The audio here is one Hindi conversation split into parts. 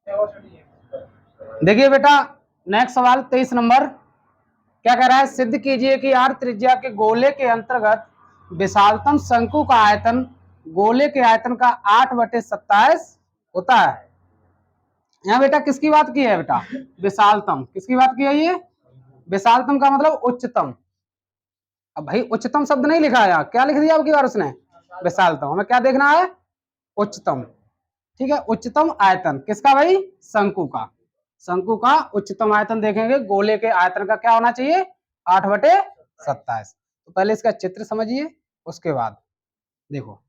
देखिए बेटा, नेक्स्ट सवाल 23 नंबर क्या कह रहा है, सिद्ध कीजिए कि आर त्रिज्या के गोले के अंतर्गत विशालतम शंकु का आयतन गोले के आयतन का 8/27 होता है। यहाँ बेटा किसकी बात की है बेटा, विशालतम, किसकी बात की है ये, विशालतम का मतलब उच्चतम। अब भाई उच्चतम शब्द नहीं लिखा है, क्या लिख दिया अब की बार उसने, विशालतम। हमें क्या देखना है, उच्चतम। ठीक है, उच्चतम आयतन किसका भाई, शंकु का। शंकु का उच्चतम आयतन देखेंगे, गोले के आयतन का क्या होना चाहिए, 8/27। तो पहले इसका चित्र समझिए, उसके बाद देखो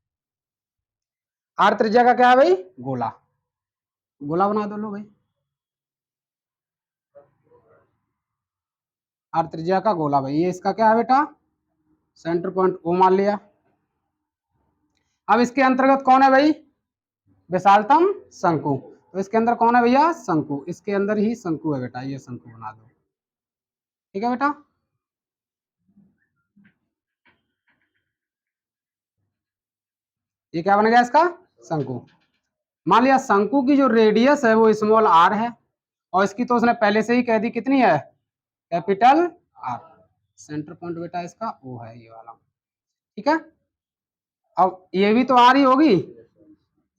आर त्रिज्या का क्या है भाई, गोला, गोला बना दो लो भाई, आर त्रिज्या का गोला भाई, ये इसका क्या है बेटा, सेंटर पॉइंट ओ मान लिया। अब इसके अंतर्गत कौन है भाई, विशालतम शंकु, तो इसके अंदर कौन है भैया, शंकु, इसके अंदर ही शंकु है बेटा, ये शंकु बना दो। ठीक है बेटा, ये क्या बन गया इसका, शंकु। मान लिया शंकु की जो रेडियस है वो स्मॉल आर है, और इसकी तो उसने पहले से ही कह दी कितनी है, कैपिटल आर। सेंटर पॉइंट बेटा इसका ओ है, ये वाला। ठीक है, अब ये भी तो आर ही होगी,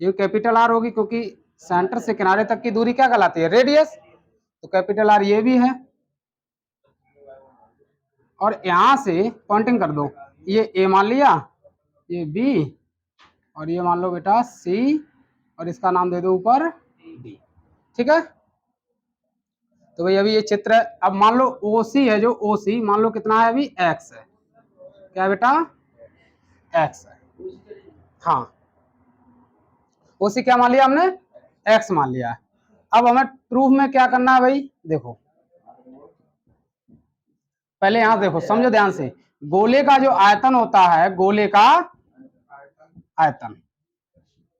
ये कैपिटल आर होगी, क्योंकि सेंटर से किनारे तक की दूरी क्या कहलाती है, रेडियस, तो कैपिटल आर ये भी है। और यहां से पॉइंटिंग कर दो, ये ए मान लिया, ये बी, और ये मान लो बेटा सी, और इसका नाम दे दो ऊपर डी। ठीक है, तो भाई अभी ये चित्र है। अब मान लो ओसी है, जो ओसी मान लो कितना है अभी, एक्स है, क्या बेटा, एक्स है। हाँ, ओसी क्या मान लिया हमने, एक्स मान लिया है। अब हमें प्रूफ में क्या करना है भाई, देखो पहले यहां देखो, समझो ध्यान से, गोले का जो आयतन होता है, गोले का आयतन,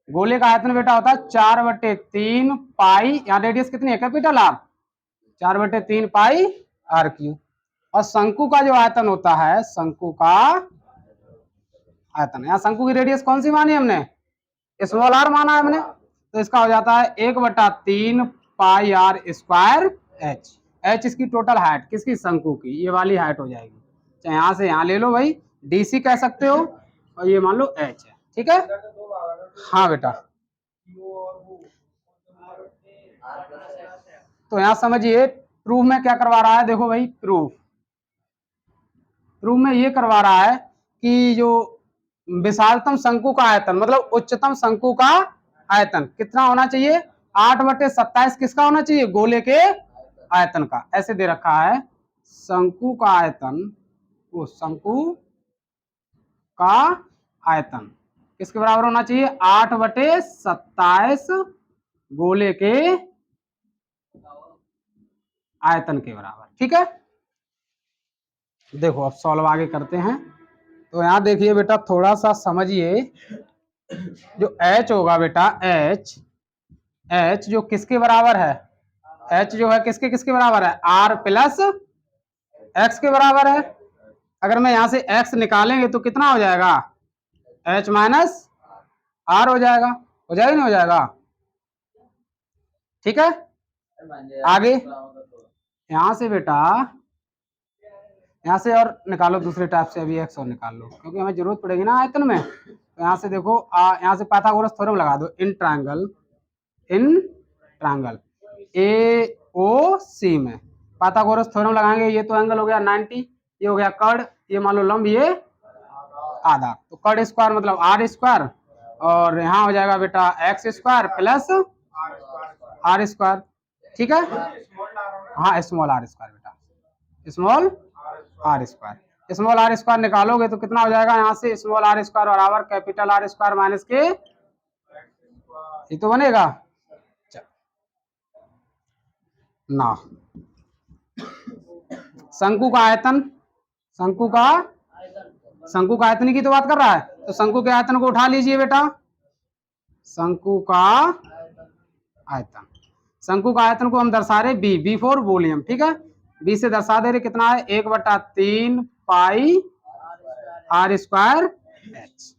गोले का आयतन बेटा होता है 4/3 पाई, यहाँ रेडियस कितनी है, capital R, 4/3 pi R cube. और शंकु का जो आयतन होता है, शंकु का आयतन, यहाँ शंकु की रेडियस कौन सी मानी हमने, स्मॉल आर माना है हमने, तो इसका हो जाता है 1/3 pi are square H. H इसकी टोटल हाइट, किसकी, शंकु की, ये वाली हाइट हो जाएगी, चाहे यहां से यहां ले लो भाई, डीसी कह सकते हो, और ये मान लो एच है। ठीक है, हाँ बेटा, तो यहां समझिए प्रूफ में क्या करवा रहा है, देखो भाई प्रूफ, प्रूफ में ये करवा रहा है कि जो विशालतम शंकु का आयतन मतलब उच्चतम शंकु का आयतन कितना होना चाहिए, 8/27 किसका होना चाहिए, गोले के आयतन का। ऐसे दे रखा है, शंकु का आयतन, वो शंकु का आयतन किसके बराबर होना चाहिए, 8/27 गोले के आयतन के बराबर। ठीक है, देखो अब सॉल्व आगे करते हैं। तो यहाँ देखिए बेटा, थोड़ा सा समझिए, जो h होगा बेटा, h जो किसके बराबर है, h जो है किसके किसके बराबर है, r प्लस x के बराबर है। अगर मैं यहां से x निकालेंगे तो कितना हो जाएगा, h माइनस r हो जाएगा, हो जाएगा नहीं हो जाएगा। ठीक है, आगे यहां से बेटा, यहाँ से और निकालो दूसरे टाइप से, अभी x और निकाल लो, क्योंकि हमें जरूरत पड़ेगी ना आयतन में। तो यहाँ से देखो, यहाँ से पाइथागोरस थ्योरम लगा दो, इन ट्रायंगल ए ओ सी में पाइथागोरस थ्योरम लगाएंगे, ये तो एंगल हो गया 90, ये हो गया कर्ण, ये मान लो लंब, ये आधा, तो कर्ण स्क्वायर मतलब आर स्क्वायर, और यहाँ हो जाएगा बेटा x square plus R square. ठीक है, हाँ स्मॉल आर स्क्वायर बेटा, small R square, small R square निकालोगे तो कितना हो जाएगा, यहाँ से स्मॉल आर स्क्वायर बराबर कैपिटल आर स्क्वायर माइनस के, ये तो बनेगा ना। शंकु का आयतन, शंकु का शंकु का आयतन की तो बात कर रहा है, तो शंकु के आयतन को उठा लीजिए बेटा, शंकु का आयतन, शंकु का आयतन को हम दर्शा रहे बी फॉर वॉल्यूम। ठीक है, बी से दर्शा दे रहे कितना है, 1/3 pi are square h,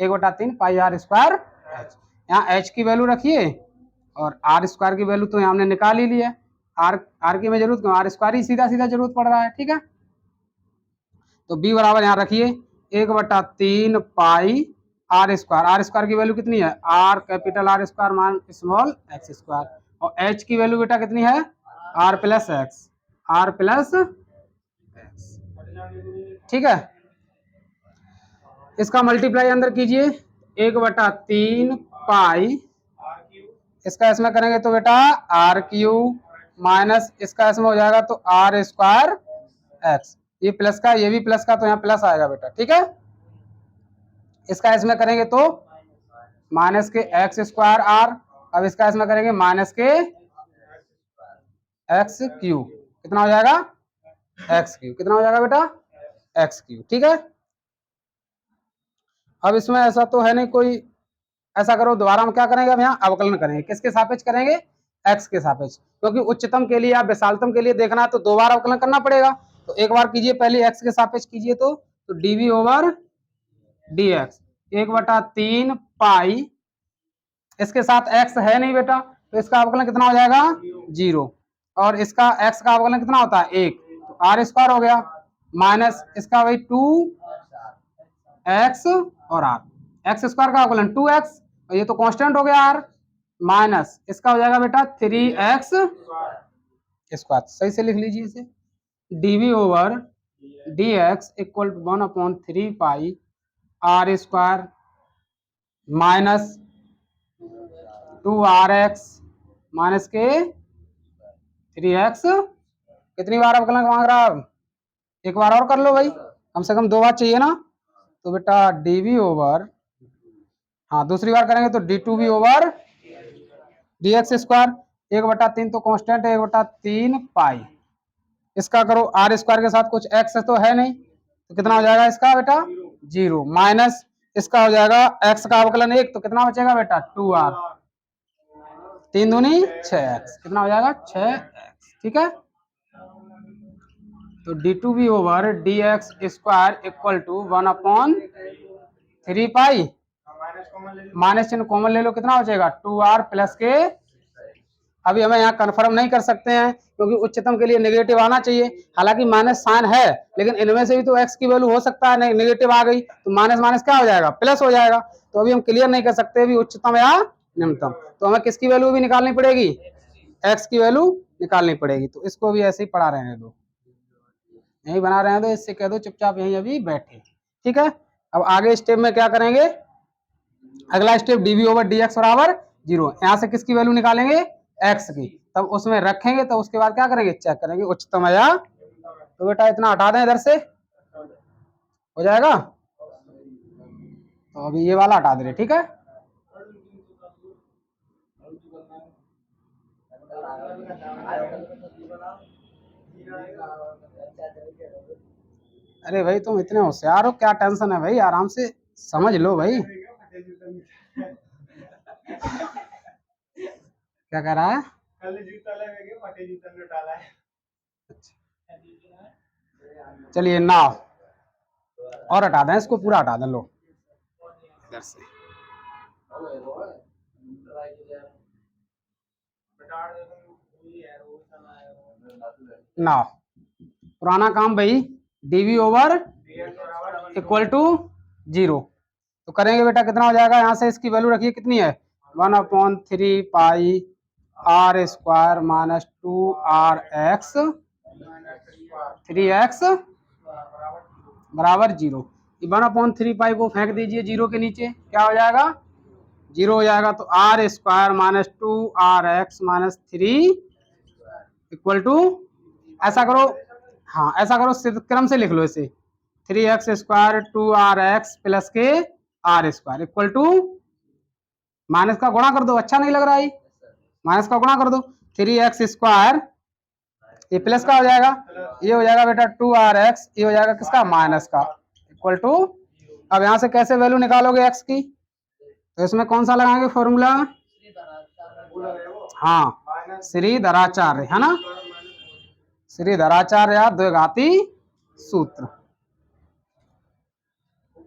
1/3 pi are square h. यहाँ एच की वैल्यू रखिए और आर स्क्वायर की वैल्यू तो हमने निकाल ही लिया। आर की में जरूरत क्यों, आर स्क्वायर ही सीधा सीधा जरूरत पड़ रहा है। ठीक है, तो बी बराबर यहाँ रखिए 1/3 पाई आर स्क्वायर की वैल्यू कितनी है, आर कैपिटल आर स्क्वायर मान स्मॉल एक्स स्क्वायर, और एच की वैल्यू बेटा कितनी है, R plus x, R plus x. ठीक है, इसका मल्टीप्लाई अंदर कीजिए 1/3 पाई, इसका इसमें करेंगे तो बेटा आर क्यू माइनस इसका इसमें हो जाएगा तो आर स्क्वायर एक्स, ये प्लस का ये भी प्लस का तो यहाँ प्लस आएगा बेटा। ठीक है, इसका इसमें करेंगे तो माइनस के एक्स स्क्वायर आर, अब इसका इसमें करेंगे माइनस के एक्स क्यू, कितना हो जाएगा एक्स क्यू, कितना हो जाएगा बेटा एक्स क्यू। ठीक है, अब इसमें ऐसा तो है नहीं कोई, ऐसा करो दोबारा हम क्या करेंगे, अब यहाँ अवकलन करेंगे, किसके सापेक्ष करेंगे, एक्स के सापेक्ष, क्योंकि उच्चतम के लिए या विशालतम के लिए देखना है तो दो बार अवकलन करना पड़ेगा। तो एक बार कीजिए, पहले एक्स के सापेक्ष कीजिए तो डीवी ओवर डी एक्स 1/3 पाई, इसके साथ एक्स है नहीं बेटा तो इसका अवकलन कितना हो जाएगा 0, और इसका एक्स का अवकलन कितना होता है 1, तो आर स्क्वायर हो गया, माइनस इसका वही 2x और आर, एक्स स्क्वायर का अवकलन 2x, और ये तो कांस्टेंट हो गया आर, माइनस इसका हो जाएगा बेटा 3x स्क्वायर, सही से लिख लीजिए इसे, DV over D X equal to 1/3 pi are square minus 2rx minus के 3x, कितनी बार अवकलन मांग रहा है, एक बार और कर लो भाई, कम से कम दो बार चाहिए ना, तो बेटा dv ओवर, हाँ दूसरी बार करेंगे तो d2v ओवर dx स्क्वायर, 1/3 तो कांस्टेंट है, 1/3 पाई, इसका करो आर स्क्वायर के साथ कुछ एक्स तो है नहीं तो कितना हो जाएगा इसका बेटा 0, माइनस इसका हो जाएगा एक्स का अवकलन 1 तो कितना बचेगा बेटा 2r, 3 दूनी 6x, कितना हो जाएगा 6x। ठीक है, तो d2v over dx square equal to 1/3 pi, minus चिन्ह कॉमन ले लो, कितना बचेगा 2r प्लस के, अभी हमें यहाँ कंफर्म नहीं कर सकते हैं क्योंकि उच्चतम के लिए नेगेटिव आना चाहिए, हालांकि माइनस साइन है लेकिन इनमें से भी तो x की वैल्यू हो सकता है नेगेटिव आ गई तो माइनस माइनस क्या हो जाएगा प्लस हो जाएगा, तो अभी हम क्लियर नहीं कर सकते अभी उच्चतम या निम्नतम, तो हमें किसकी वैल्यू भी निकालनी पड़ेगी, x की वैल्यू निकालनी पड़ेगी, तो इसको भी ऐसे ही पढ़ा रहने दो, यही बना रहे हैं तो इससे कह दो चुपचाप यहीं अभी बैठे। ठीक है, अब आगे स्टेप में क्या करेंगे, अगला step DV over D X बराबर 0, यहाँ से किसकी वैल्यू निकालेंगे एक्स की, तब उसमें रखेंगे तो उसके बाद क्या करेंगे चेक करेंगे उच्चतम है या, तो बेटा इतना हटा दें इधर से हो जाएगा, तो अभी ये वाला हटा दे रहे। ठीक है, अरे भाई तुम इतने होशियार हो, क्या टेंशन है भाई, आराम से समझ लो भाई। क्या कह रहा है, चलिए ना और हटा दें इसको, पूरा हटा दें लो इधर से, ना पुराना काम भाई, डीवी ओवर इक्वल टू 0, तो करेंगे बेटा कितना हो जाएगा, यहाँ से इसकी वैल्यू रखिए कितनी है 1/3 pi are square minus 2rx 3x बराबर 0, 1/3 पाई को फेंक दीजिए 0 के नीचे, क्या हो जाएगा 0 हो जाएगा, तो R square minus 2rx minus 3 equal to, ऐसा करो, हाँ ऐसा करो क्रम से लिख लो इसे, 3x स्क्वायर 2rx प्लस के R square equal to, minus का गुणा कर दो, अच्छा नहीं लग रहा है, माइनस का गुणा कर दो, 3x स्क्वायर ये प्लस का हो जाएगा, ये हो जाएगा बेटा 2rx, ये हो जाएगा किसका माइनस का इक्वल टू, अब यहाँ से कैसे वैल्यू निकालोगे x की, तो इसमें कौन सा लगाएंगे फॉर्मूला, हाँ श्रीधराचार्य है ना, श्रीधराचार्य द्विघाती सूत्र।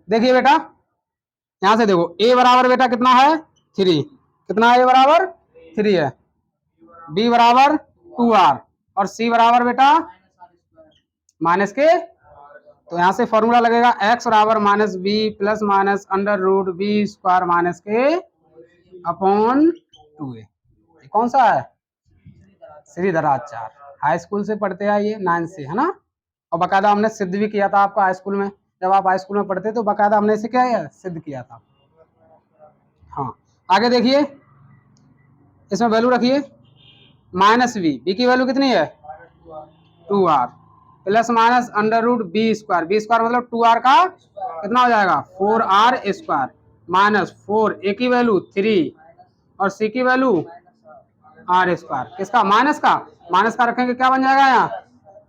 देखिए बेटा यहां से देखो a बराबर बेटा कितना है 3, कितना है a बराबर 3 है, b बराबर 2r और c बराबर बेटा माइनस के, तो यहाँ से फॉर्मूला लगेगा x बराबर minus B plus minus under root B square minus के अपॉन 2a। कौन सा है? श्रीधराचार्य, हाई स्कूल से पढ़ते हैं ये 9 से, है ना। और बकायदा हमने सिद्ध भी किया था आपका हाई स्कूल में, जब आप हाई स्कूल में पढ़ते तो बकायदा हमने इसे क्या है सिद्ध किया था। हाँ आगे देखिए, इसमें वैल्यू रखिए माइनस बी की वैल्यू कितनी है 2r plus minus under root B square मतलब 2r का कितना हो जाएगा 4r स्क्वायर माइनस 4 ए की वैल्यू 3 और सी की वैल्यू आर स्क्वायर, किसका माइनस का रखेंगे क्या बन जाएगा यहाँ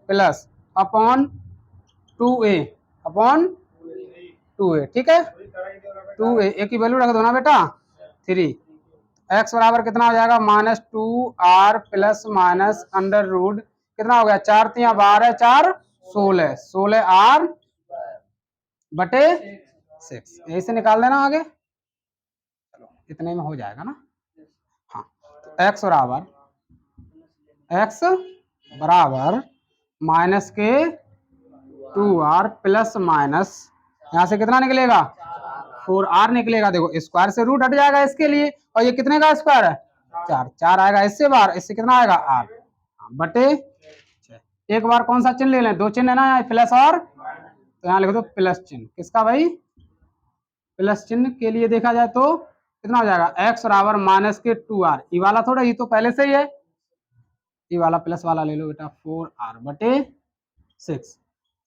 plus upon 2a upon 2a, ठीक है 2a, ए की वैल्यू रख दो ना बेटा 3, एक्स बराबर कितना हो जाएगा minus 2r plus minus under root कितना हो गया 4 3 12 4 16 16r बटे 6, यही से निकाल देना आगे, चलो इतने में हो जाएगा ना। हाँ तो एक्स बराबर माइनस के 2r प्लस माइनस यहाँ से कितना निकलेगा 4r निकलेगा, देखो स्क्वायर से रूट हट जाएगा इसके लिए, और ये कितने का स्क्वायर है 4, 4 आएगा इससे बार, इससे कितना आएगा r बटे 6। एक बार कौन सा चिन्ह ले लें, दो चिन्ह है ना प्लस और, तो यहाँ लिख दो प्लस चिन्ह, किसका भाई प्लस चिन्ह के लिए देखा जाए तो कितना हो जाएगा x बराबर माइनस के 2r, ई वाला थोड़ा, ये तो पहले से ही है, ई वाला प्लस वाला ले लो बेटा 4r बटे 6,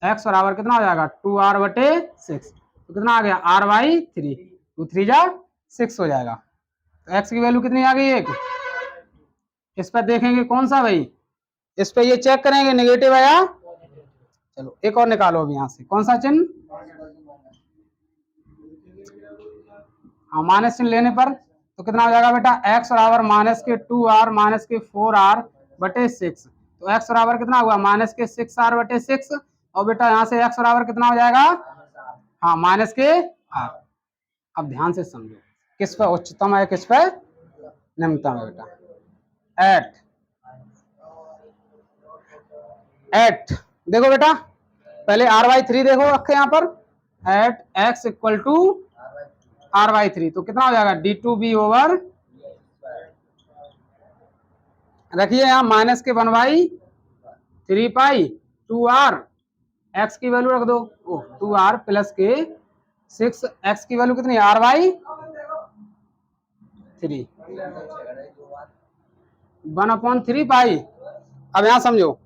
x बराबर कितना हो जाएगा 2r बटे 6, तो कितना आ गया r बाई 3, 2 3 जा 6 हो जाएगा। तो x की वैल्यू कितनी आ गई एक, इस पर देखेंगे कौन सा भाई, इस पे ये चेक करेंगे नेगेटिव है या, चलो एक और निकालो अभी यहाँ से कौन सा चिन्ह, हाँ माइनस चिन्ह लेने पर तो कितना हो जाएगा बेटा x बराबर माइनस के 2r माइनस के 4r बटे 6, तो x बराबर कितना हुआ माइनस के 6r बटे 6, और बेटा यहाँ से x बराबर कितना हो जाएगा हाँ माइनस के r। अब ध्यान से समझो किस पे उच्चतम है किस पे निम्नतम है बेटा, एट देखो बेटा पहले r/3 देखो रखे यहाँ पर, eight x equal to r/3, तो कितना हो जाएगा d2b ओवर, रखिए यहाँ माइनस के 1/3 पाई 2r, x की वैल्यू रख दो 2r प्लस के 6, x की वैल्यू कितनी r/3 1/3 पाई। अब यहाँ समझो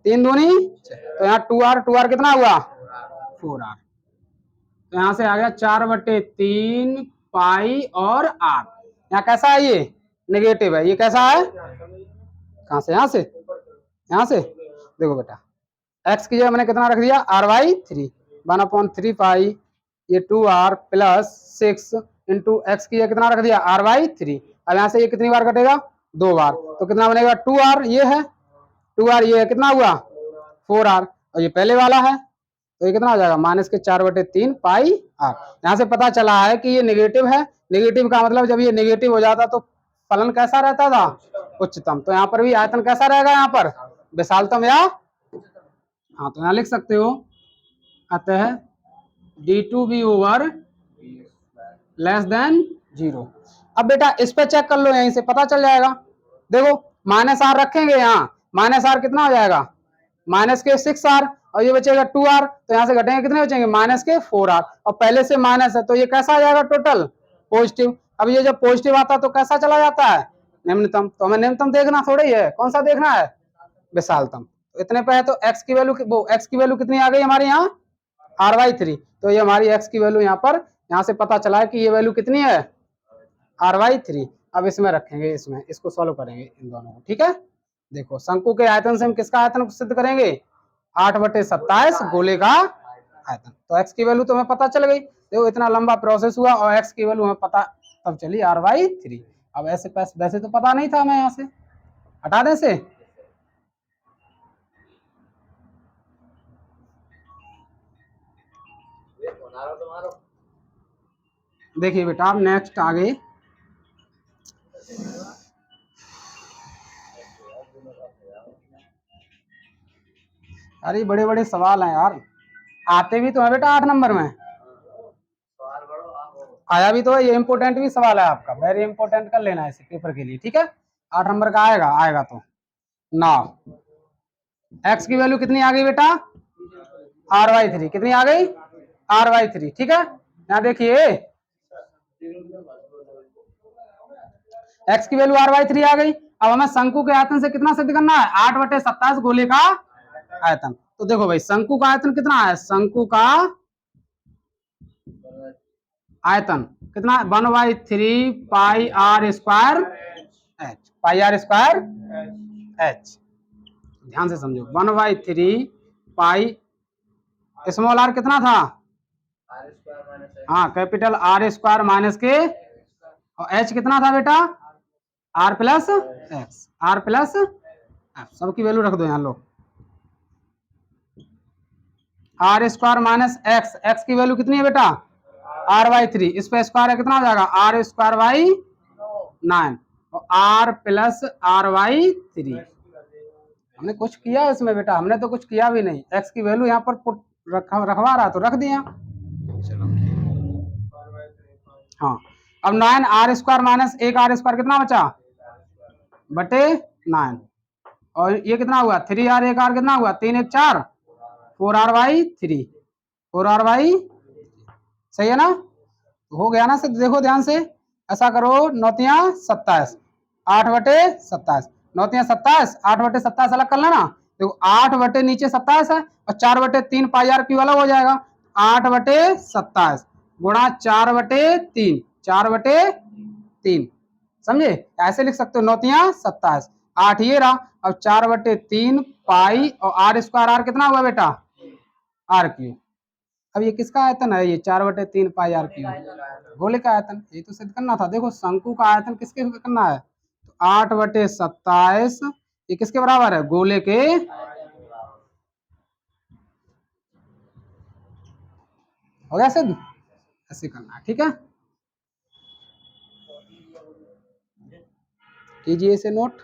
3 दूनी, तो यहाँ 2r कितना हुआ 4r, तो यहाँ से आ गया 4/3 पाई और r, यहाँ कैसा है ये नेगेटिव है, ये कैसा है कहां से यहाँ से देखो बेटा x की जगह मैंने कितना रख दिया r/3 1/3 पाई ये 2r प्लस 6 इंटू एक्स की जगह कितना रख दिया r/3, अब यहाँ से ये कितनी बार कटेगा 2 बार, तो कितना बनेगा 2r ये है 2r ये है कितना हुआ 4r, और ये पहले वाला है तो ये कितना हो जाएगा माइनस के 4/3 पाई r। यहाँ से पता चला है कि ये नेगेटिव है, नेगेटिव का मतलब जब ये नेगेटिव हो जाता तो फलन कैसा रहता था उच्चतम, तो यहाँ पर भी आयतन कैसा रहेगा यहाँ पर विशालतम या, हाँ तो यहाँ लिख सकते हो अतः d2b ओवर लेस देन 0। अब बेटा इस पे चेक कर लो, यहीं से पता चल जाएगा, देखो माइनस r रखेंगे यहाँ, माइनस r कितना हो जाएगा माइनस के 6r और ये बचेगा 2r, तो यहाँ से घटेंगे कितने बचेंगे माइनस के 4r, और पहले से माइनस है तो ये कैसा आ जाएगा टोटल पॉजिटिव। अब ये जब पॉजिटिव आता है तो कैसा चला जाता है निम्नतम, तो हमें निम्नतम देखना थोड़ी है, कौन सा देखना है विशालतम, तो इतने पे है, तो x की वैल्यू x की वैल्यू कितनी आ गई हमारे यहाँ r/3, तो ये हमारी x की वैल्यू यहाँ पर, यहाँ से पता चला है कि ये वैल्यू कितनी है r/3। अब इसमें रखेंगे, इसमें इसको सॉल्व करेंगे इन दोनों को, ठीक है। देखो शंकु के आयतन से हम किसका आयतन को सिद्ध करेंगे 8/27 गोले का आयतन, तो x की वैल्यू तो हमें पता चल गई, देखो इतना लंबा प्रोसेस हुआ और x की वैल्यू हमें पता तब चली r/3। अब ऐसे वैसे तो पता नहीं था, हमें यहाँ से हटा दें से, देखिए बेटा अब नेक्स्ट आगे अरे बड़े बड़े सवाल हैं यार, आते भी तो है बेटा 8 नंबर में, आया भी तो है, ये इंपोर्टेंट भी सवाल है आपका, वेरी इंपोर्टेंट कर लेना इसे पेपर के लिए, ठीक है। 8 नंबर का आएगा, आएगा तो ना। एक्स की वैल्यू कितनी आ गई बेटा, r/3 कितनी आ गई, r/3, ठीक है। यहाँ देखिए x की वैल्यू r/3 आ गई। अब हमें शंकु के आयतन से कितना सिद्ध करना है, 8/27 गोले का आयतन। तो देखो भाई शंकु का आयतन कितना है, शंकु का आयतन कितना, 1/3 पाई r स्क्वायर h, पाई r स्क्वायर h, ध्यान से समझो, 1/3 पाई, स्मॉल r कितना था, हाँ कैपिटल R स्क्वायर माइनस के, और h कितना था बेटा, r plus x, r plus x, सबकी वैल्यू रख दो यहाँ लो, r square minus x, x की वैल्यू कितनी है बेटा, r/3, इस पे स्क्वायर है कितना हो जाएगा, r स्क्वायर बाई 9, और r प्लस r/3। हमने कुछ किया है इसमें बेटा, हमने तो कुछ किया भी नहीं, x की वैल्यू यहाँ पर पुट रखवा रहा तो रख दिया। चलो हाँ, अब 9 r square minus 1 r square कितना बचा, बटे 9, और ये कितना हुआ 3r 1 r कितना हुआ, 3 1 4, 4r/3, 4r/, सही है ना, हो गया ना सिर्फ, देखो ध्यान से, ऐसा करो 9×27, 8/27, 9×27, 8/27 अलग कर लेना, देखो 8 नीचे 27 है, और 4/3 पाई r क्यू अलग हो जाएगा, 8/27 गुणा 4/3, 4/3, समझे, ऐसे लिख सकते हो, 9×27, 8 ये रहा, अब 4/3 पाई, और r स्क्वायर r कितना हुआ बेटा, r3। अब ये किसका आयतन है, ये 4/3 पाई r3 गोले का आयतन, ये तो सिद्ध करना था। देखो शंकु का आयतन किसके करना है, तो 8/27 ये किसके बराबर है, गोले के, हो गया सिद्ध, ऐसे करना है, ठीक है, कीजिए इसे नोट।